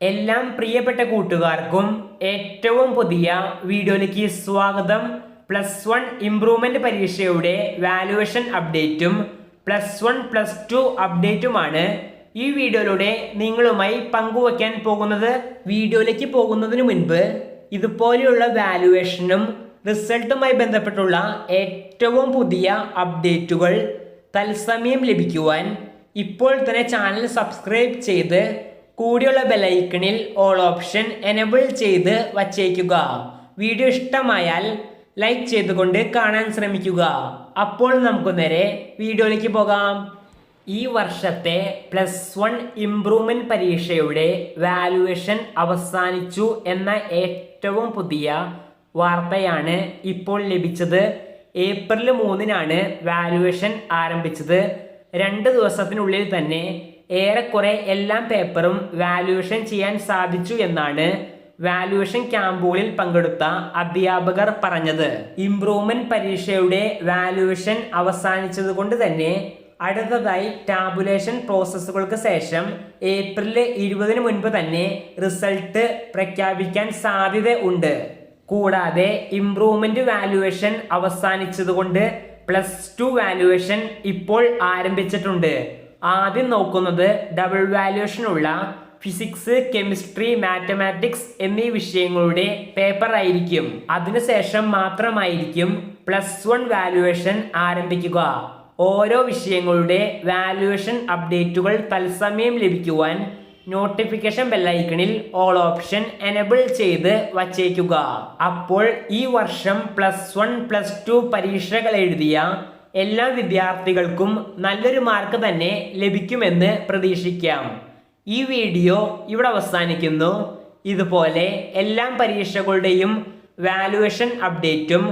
എല്ലാം പ്രിയപ്പെട്ട കൂട്ടുകാർക്കും ഏറ്റവും പുതിയ വീഡിയോയിലേക്ക് സ്വാഗതം. +1 ഇംപ്രൂവ്മെന്റ് പരീക്ഷയുടെ വാല്യുവേഷൻ അപ്ഡേറ്റും +1 +2 അപ്ഡേറ്റുമാണ് ഈ വീഡിയോയിലൂടെ നിങ്ങളുമായി പങ്കുവയ്ക്കാൻ പോകുന്നത്. വീഡിയോയിലേക്ക് പോകുന്നതിന് മുൻപ് ഇതുപോലെയുള്ള വാല്യുവേഷനും റിസൾട്ടുമായി ബന്ധപ്പെട്ടുള്ള ഏറ്റവും പുതിയ അപ്ഡേറ്റുകൾ തത്സമയം ലഭിക്കുവാൻ ഇപ്പോൾ തന്നെ ചാനൽ സബ്സ്ക്രൈബ് ചെയ്ത് കൂടിയുള്ള ബെലൈക്കണിൽ ഓൾ ഓപ്ഷൻ എനേബിൾ ചെയ്ത് വച്ചേക്കുക. വീഡിയോ ഇഷ്ടമായാൽ ലൈക്ക് ചെയ്തുകൊണ്ട് കാണാൻ ശ്രമിക്കുക. അപ്പോൾ നമുക്ക് നേരെ വീഡിയോയിലേക്ക് പോകാം. ഈ വർഷത്തെ +1 ഇംപ്രൂവ്മെന്റ് പരീക്ഷയുടെ വാല്യുവേഷൻ അവസാനിച്ചു എന്ന ഏറ്റവും പുതിയ വാർത്തയാണ് ഇപ്പോൾ ലഭിച്ചത്. ഏപ്രിൽ 3-നാണ് വാല്യുവേഷൻ ആരംഭിച്ചത്. 2 ദിവസത്തിനുള്ളിൽ തന്നെ ഏറെക്കുറെ എല്ലാ പേപ്പറും വാല്യുവേഷൻ ചെയ്യാൻ സാധിച്ചു എന്നാണ് വാല്യുവേഷൻ ക്യാമ്പുകളിൽ പങ്കെടുത്ത അധ്യാപകർ പറഞ്ഞത്. ഇംപ്രൂവ്മെന്റ് പരീക്ഷയുടെ വാല്യുവേഷൻ അവസാനിച്ചത് കൊണ്ട് തന്നെ അടുത്തതായി ടാബുലേഷൻ പ്രോസസ്സുകൾക്ക് ശേഷം ഏപ്രിൽ 20-ന് മുൻപ് തന്നെ റിസൾട്ട് പ്രഖ്യാപിക്കാൻ സാധ്യത ഉണ്ട്. കൂടാതെ ഇംപ്രൂവ്മെന്റ് വാല്യുവേഷൻ അവസാനിച്ചതുകൊണ്ട് +2 വാല്യുവേഷൻ ഇപ്പോൾ ആരംഭിച്ചിട്ടുണ്ട്. ആദ്യം നോക്കുന്നത് ഡബിൾ വാല്യുവേഷനുള്ള ഫിസിക്സ്, കെമിസ്ട്രി, മാത്തമാറ്റിക്സ് എന്നീ വിഷയങ്ങളുടെ പേപ്പർ ആയിരിക്കും. അതിനുശേഷം മാത്രമായിരിക്കും +1 വാല്യുവേഷൻ ആരംഭിക്കുക. ഓരോ വിഷയങ്ങളുടെ വാല്യുവേഷൻ അപ്ഡേറ്റുകൾ തത്സമയം ലഭിക്കുവാൻ നോട്ടിഫിക്കേഷൻ ബെല്ലൈക്കണിൽ ഓൾ ഓപ്ഷൻ എനേബിൾ ചെയ്ത് വച്ചേക്കുക. അപ്പോൾ ഈ വർഷം +1 +2 പരീക്ഷകൾ എഴുതിയ എല്ലാ വിദ്യാർത്ഥികൾക്കും നല്ലൊരു മാർക്ക് തന്നെ ലഭിക്കുമെന്ന് പ്രതീക്ഷിക്കാം. ഈ വീഡിയോ ഇവിടെ അവസാനിക്കുന്നു. ഇതുപോലെ എല്ലാ പരീക്ഷകളുടെയും വാല്യുവേഷൻ അപ്ഡേറ്റും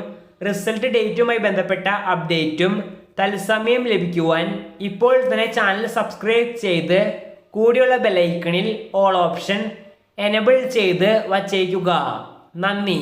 റിസൾട്ട് ഡേറ്റുമായി ബന്ധപ്പെട്ട അപ്ഡേറ്റും തത്സമയം ലഭിക്കുവാൻ ഇപ്പോൾ തന്നെ ചാനൽ സബ്സ്ക്രൈബ് ചെയ്ത് കൂടിയുള്ള ബെലൈക്കണിൽ ഓൾ ഓപ്ഷൻ എനേബിൾ ചെയ്ത് വച്ചേക്കുക. നന്ദി.